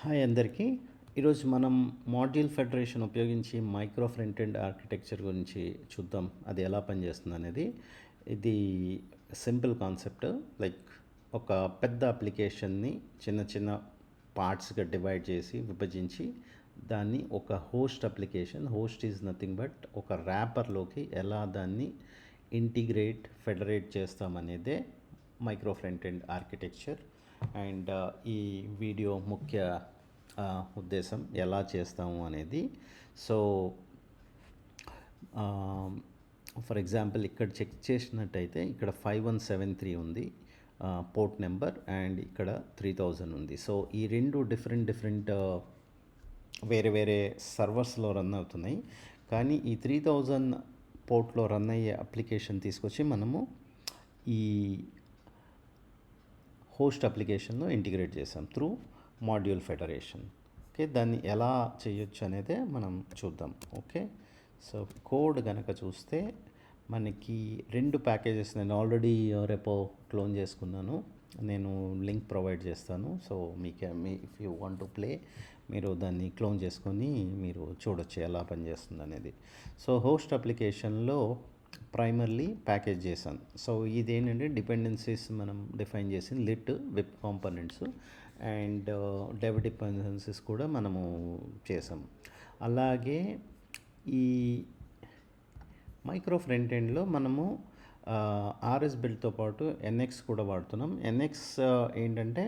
Hi అందరికీ. ఈరోజు మనం మాడ్యూల్ ఫెడరేషన్ ఉపయోగించి మైక్రో ఫ్రంట్ ఎండ్ ఆర్కిటెక్చర్ గురించి చూద్దాం. అది ఎలా పనిచేస్తుంది అనేది. ఇది సింపుల్ కాన్సెప్ట్. లైక్ ఒక పెద్ద అప్లికేషన్ని చిన్న చిన్న పార్ట్స్గా డివైడ్ చేసి విభజించి దాన్ని ఒక హోస్ట్ ఈజ్ నథింగ్ బట్ ఒక ర్యాపర్లోకి ఎలా దాన్ని ఇంటిగ్రేట్ ఫెడరేట్ చేస్తామనేదే micro front end architecture. And ఈ వీడియో ముఖ్య ఉద్దేశం ఎలా చేస్తాము అనేది. సో ఫర్ ఎగ్జాంపుల్ ఇక్కడ చెక్ చేసినట్టయితే ఇక్కడ 5173 ఉంది పోర్ట్ నెంబర్, అండ్ ఇక్కడ 3000 ఉంది. సో ఈ రెండు డిఫరెంట్ వేరే వేరే సర్వర్స్లో రన్ అవుతున్నాయి. కానీ ఈ 3000 పోర్ట్లో రన్ అయ్యే అప్లికేషన్ తీసుకొచ్చి మనము ఈ హోస్ట్ అప్లికేషన్లో ఇంటిగ్రేట్ చేసాం త్రూ మాడ్యూల్ ఫెడరేషన్. ఓకే, దాన్ని ఎలా చేయొచ్చు అనేదే మనం చూద్దాం. ఓకే, సో కోడ్ కనుక చూస్తే మనకి రెండు ప్యాకేజెస్ నేను ఆల్రెడీ రెపో క్లోన్ చేసుకున్నాను. నేను లింక్ ప్రొవైడ్ చేస్తాను. So if you want to play, మీరు దాన్ని క్లోన్ చేసుకొని మీరు చూడొచ్చు ఎలా పనిచేస్తుంది అనేది. సో హోస్ట్ అప్లికేషన్లో ప్రైమర్లీ ప్యాకేజ్ చేశాను. సో ఇదేంటంటే డిపెండెన్సీస్ మనం డిఫైన్ చేసిన lit web components and dev dependencies కూడా మనము చేసాం. అలాగే ఈ మైక్రో ఫ్రంట్ ఎండ్లో మనము ఆర్ఎస్ బిల్డ్తో పాటు ఎన్ఎక్స్ కూడా వాడుతున్నాం. ఎన్ఎక్స్ ఏంటంటే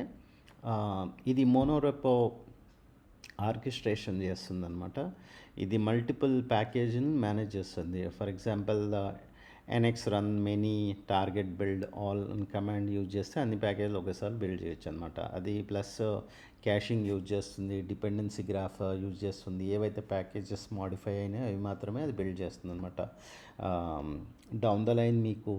ఇది మోనోరెపో ఆర్కెస్ట్రేషన్ చేస్తుంది అనమాట. ఇది మల్టిపుల్ ప్యాకేజ్ని మేనేజ్ చేస్తుంది. For example NX run many target build all command use చేస్తే అన్ని ప్యాకేజ్లు ఒకసారి బిల్డ్ చేయొచ్చు అనమాట. అది ప్లస్ క్యాషింగ్ యూజ్ చేస్తుంది, డిపెండెన్సీ గ్రాఫ్ యూజ్ చేస్తుంది. ఏవైతే ప్యాకేజెస్ మాడిఫై అయినాయో అవి మాత్రమే అది బిల్డ్ చేస్తుంది అనమాట. డౌన్ ద లైన్ మీకు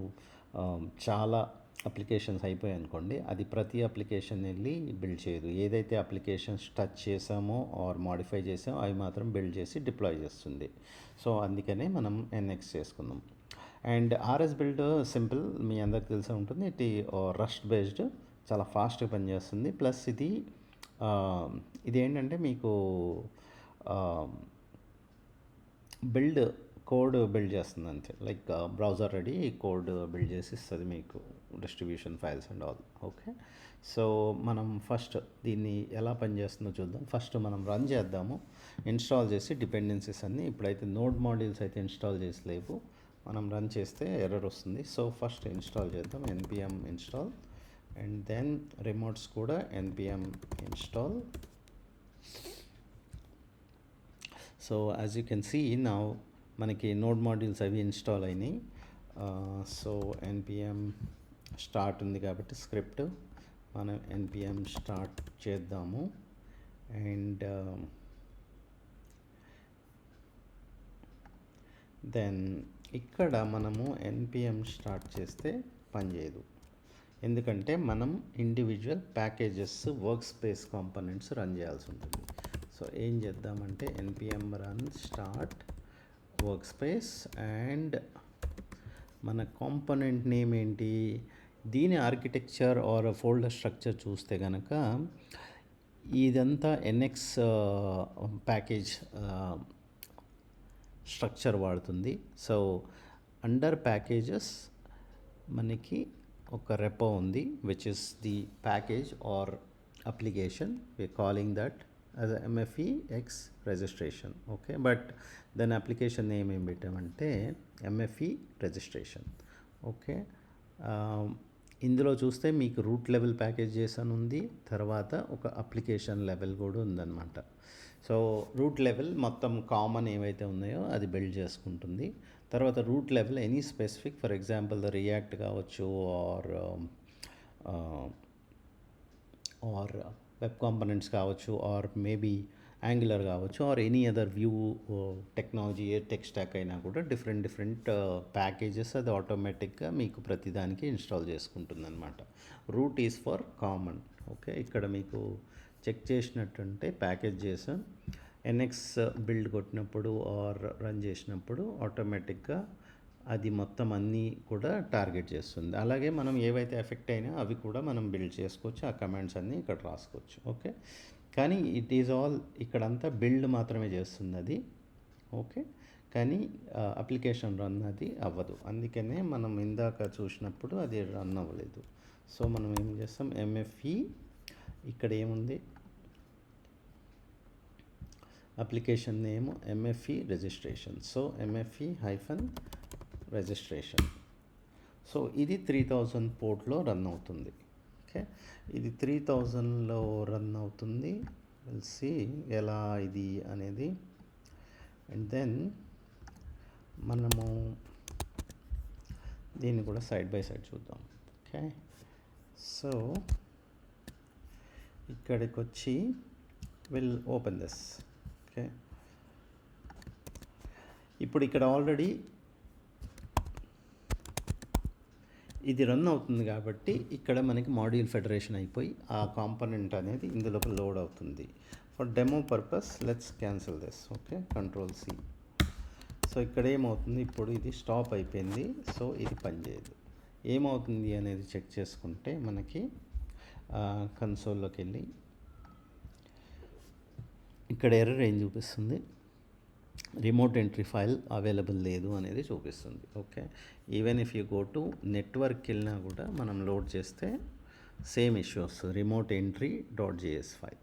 చాలా అప్లికేషన్స్ అయిపోయాయి అనుకోండి, అది ప్రతి అప్లికేషన్ వెళ్ళి బిల్డ్ చేయదు. ఏదైతే అప్లికేషన్స్ టచ్ చేసామో ఆర్ మాడిఫై చేసామో అవి మాత్రం బిల్డ్ చేసి డిప్లాయ్ చేస్తుంది. సో అందుకనే మనం ఎన్ఎక్స్ చేసుకుందాం. అండ్ ఆర్ఎస్ బిల్డ్ సింపుల్, మీ అందరికి తెలిసే ఉంటుంది. ఇది రస్ట్ బేస్డ్, చాలా ఫాస్ట్గా పనిచేస్తుంది. ప్లస్ ఇది ఏంటంటే మీకు బిల్డ్ కోడ్ బిల్డ్ చేస్తుంది అంతే. Like browser ready code build చేసి ఇస్తుంది మీకు, distribution files and all. Okay, so మనం ఫస్ట్ దీన్ని ఎలా పనిచేస్తుందో చూద్దాం. ఫస్ట్ మనం రన్ చేద్దాము. ఇన్స్టాల్ చేసి డిపెండెన్సీస్ అన్నీ, ఇప్పుడైతే నోడ్ మాడ్యూల్స్ అయితే ఇన్స్టాల్ చేసి లేవు, మనం రన్ చేస్తే ఎర్రర్ వస్తుంది. సో ఫస్ట్ ఇన్స్టాల్ చేద్దాం, npm install, and then remotes కూడా npm install. So as you can see now మనకి నోడ్ మాడ్యూల్స్ అవి ఇన్స్టాల్ అయినాయి. సో npm స్టార్ట్ ఉంది కాబట్టి స్క్రిప్ట్ మనం npm స్టార్ట్ చేద్దాము. అండ్ దెన్ ఇక్కడ మనము npm స్టార్ట్ చేస్తే పనిచేయదు, ఎందుకంటే మనం individual packages work space components run చేయాల్సి ఉంటుంది. సో ఏం చేద్దామంటే npm run start work space, and మన కాంపోనెంట్ నేమ్ ఏంటి, దీని ఆర్కిటెక్చర్ ఆర్ ఫోల్డర్ స్ట్రక్చర్ చూస్తే కనుక ఇదంతా ఎన్ఎక్స్ ప్యాకేజ్ స్ట్రక్చర్ వాడుతుంది. సో అండర్ ప్యాకేజెస్ మనకి ఒక రెపో ఉంది, which is the package or application. We calling that as a MFE-X registration. Okay, but దాని అప్లికేషన్ నేమ్ ఏం పెట్టామంటే MFE registration. ఓకే, ఇందులో చూస్తే మీకు రూట్ లెవెల్ ప్యాకేజ్ చేసాను ఉంది, తర్వాత ఒక అప్లికేషన్ లెవెల్ కూడా ఉందన్నమాట. సో రూట్ లెవెల్ మొత్తం కామన్ ఏవైతే ఉన్నాయో అది బిల్డ్ చేసుకుంటుంది. తర్వాత root level any specific, for example the react కావచ్చు ఆర్ వెబ్ కాంపోనెంట్స్ కావచ్చు, ఆర్ మేబీ యాంగులర్ కావచ్చు, or any other view technology A tech stock అయినా కూడా డిఫరెంట్ ప్యాకేజెస్ అది ఆటోమేటిక్గా మీకు ప్రతిదానికి ఇన్స్టాల్ చేసుకుంటుంది అనమాట. Root is for common. Okay, ఇక్కడ మీకు చెక్ చేసినట్టుంటే ప్యాకేజ్ చేసాం, ఎన్ఎక్స్ బిల్డ్ కొట్టినప్పుడు ఆర్ రన్ చేసినప్పుడు ఆటోమేటిక్గా అది మొత్తం అన్నీ కూడా టార్గెట్ చేస్తుంది. అలాగే మనం ఏవైతే ఎఫెక్ట్ అయినా అవి కూడా మనం బిల్డ్ చేసుకోవచ్చు, ఆ కమాండ్స్ అన్నీ ఇక్కడ రాసుకోవచ్చు. ఓకే, కానీ ఇట్ ఈజ్ ఆల్ ఇక్కడంతా బిల్డ్ మాత్రమే చేస్తుంది అది. ఓకే, కానీ అప్లికేషన్ రన్ అది అవ్వదు. అందుకనే మనం ఇందాక చూసినప్పుడు అది రన్ అవ్వలేదు. సో మనం ఏం చేస్తాం, ఎంఎఫ్ఈ ఇక్కడ ఏముంది, application name MFE registration. So MFE -registration. So ఇది 3000 పోర్ట్లో రన్ అవుతుంది. ఓకే, ఇది 3000లో రన్ అవుతుంది. విల్ సీ ఎలా ఇది అనేది. అండ్ దెన్ మనము దీన్ని కూడా సైడ్ బై సైడ్ చూద్దాం. ఓకే, సో ఇక్కడికి వచ్చి విల్ ఓపెన్ దిస్. ఓకే, ఇప్పుడు ఇక్కడ ఆల్రెడీ ఇది రన్ అవుతుంది కాబట్టి ఇక్కడ మనకి మాడ్యూల్ ఫెడరేషన్ అయిపోయి ఆ కాంపోనెంట్ అనేది ఇందులోకి లోడ్ అవుతుంది. For demo purpose let's cancel this. Okay, control C. So ఇక్కడ ఏమవుతుంది, ఇప్పుడు ఇది స్టాప్ అయిపోయింది. సో ఇది పనిచేయదు. ఏమవుతుంది అనేది చెక్ చేసుకుంటే మనకి కన్సోల్లోకి వెళ్ళి ఇక్కడ ఎర్రర్ ఏం చూపిస్తుంది, రిమోట్ ఎంట్రీ ఫైల్ అవైలబుల్ లేదు అనేది చూపిస్తుంది. Okay, even if you go to నెట్వర్క్కి వెళ్ళినా కూడా మనం లోడ్ చేస్తే సేమ్ ఇష్యూ వస్తుంది, remote entry .js file.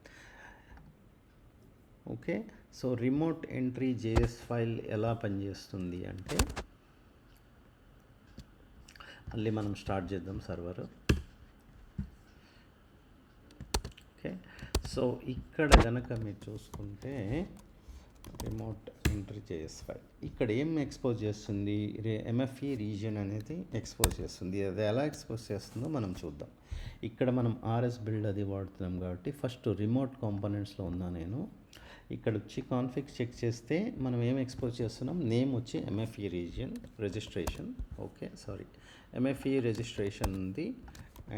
Okay, so remote entry JS file ఎలా పనిచేస్తుంది అంటే, మళ్ళీ మనం స్టార్ట్ చేద్దాం సర్వర్. ఓకే, సో ఇక్కడ కనుక మీరు చూసుకుంటే రిమోట్ ఎంట్రీ JS ఫైల్ ఇక్కడ ఏం ఎక్స్పోజ్ చేస్తుంది, ఎంఎఫ్ఈ రీజియన్ అనేది ఎక్స్పోజ్ చేస్తుంది. అది ఎలా ఎక్స్పోజ్ చేస్తుందో మనం చూద్దాం. ఇక్కడ మనం RS బిల్డ్ అది వాడుతున్నాం కాబట్టి ఫస్ట్ రిమోట్ కాంపోనెంట్స్లో ఉన్నా నేను ఇక్కడ వచ్చి కాన్ఫిగ్ చెక్ చేస్తే మనం ఏం ఎక్స్పోజ్ చేస్తున్నాం, నేమ్ వచ్చి MFE region registration. Okay, sorry, MFE registration ఉంది.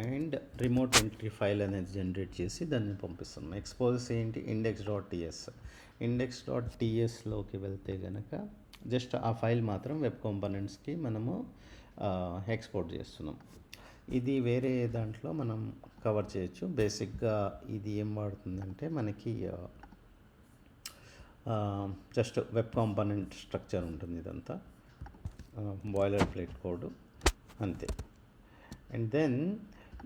అండ్ రిమోట్ ఎంట్రీ ఫైల్ అనేది జనరేట్ చేసి దాన్ని పంపిస్తున్నాం. ఎక్స్పోజెస్ ఏంటి, ఇండెక్స్.ts.tsలోకి వెళ్తే కనుక జస్ట్ ఆ ఫైల్ మాత్రం వెబ్ కాంపోనెంట్స్కి మనము ఎక్స్పోర్ట్ చేస్తున్నాం. ఇది వేరే దాంట్లో మనం కవర్ చేయొచ్చు. బేసిక్గా ఇది ఏం వాడుతుందంటే మనకి జస్ట్ వెబ్ కాంపోనెంట్ స్ట్రక్చర్ ఉంటుంది, ఇదంతా బాయిలర్ ప్లేట్ కోడ్ అంతే. అండ్ దెన్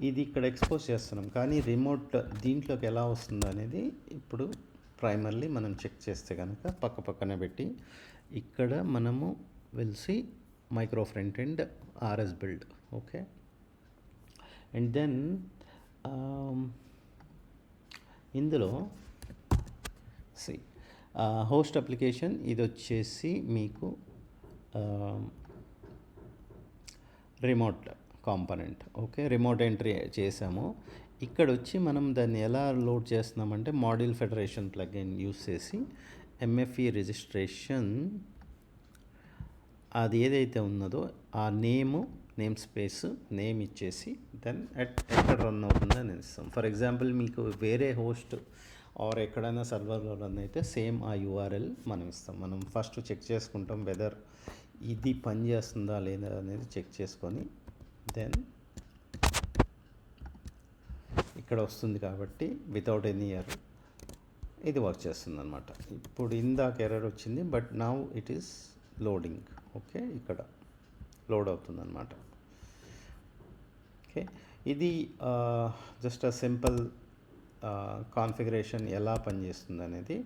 ఇది ఇక్కడ ఎక్స్పోజ్ చేస్తున్నాం, కానీ రిమోట్ దీంట్లోకి ఎలా వస్తుందో అనేది ఇప్పుడు ప్రైమర్లీ మనం చెక్ చేస్తే కనుక పక్క పక్కనే పెట్టి ఇక్కడ మనము వెలిసి micro front end RS build. Okay, and then ఇందులో హోస్ట్ అప్లికేషన్ ఇది వచ్చేసి మీకు remote component. Okay, remote entry చేసాము. ఇక్కడ వచ్చి మనం దాన్ని ఎలా లోడ్ చేస్తున్నామంటే మాడ్యూల్ ఫెడరేషన్ ప్లగ్ఇన్ యూస్ చేసి ఎంఎఫ్ఈ రిజిస్ట్రేషన్ అది ఏదైతే ఉన్నదో ఆ నేమ్ స్పేస్ నేమ్ ఇచ్చేసి దెన్ ఎక్కడ రన్ అవుతుందో అని ఇస్తాం. ఫర్ ఎగ్జాంపుల్ మీకు వేరే హోస్ట్ ఆర్ ఎక్కడైనా సర్వర్లో రన్ అయితే సేమ్ ఆ URL మనం ఇస్తాం. మనం ఫస్ట్ చెక్ చేసుకుంటాం వెదర్ ఇది పని చేస్తుందా లేదా అనేది చెక్ చేసుకొని దెన్ ఇక్కడ వస్తుంది కాబట్టి వితౌట్ ఎనీ ఎర్రర్ ఇది వర్క్ చేస్తుంది అనమాట. ఇప్పుడు ఇందాక ఎర్రర్ వచ్చింది, but now it is loading. Okay, ఇక్కడ లోడ్ అవుతుంది అనమాట. ఓకే, ఇది జస్ట్ అ సింపుల్ కాన్ఫిగరేషన్ ఎలా పనిచేస్తుంది అనేది.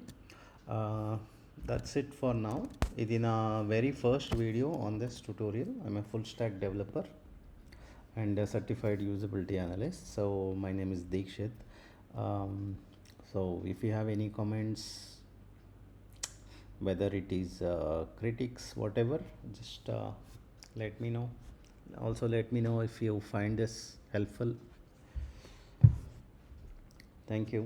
That's it for now. ఇది నా very first video on this tutorial. I'm a full stack developer and a certified usability analyst. So my name is Deekshit. So if you have any comments, whether it is critics, whatever, just let me know. Also let me know if you find this helpful. Thank you.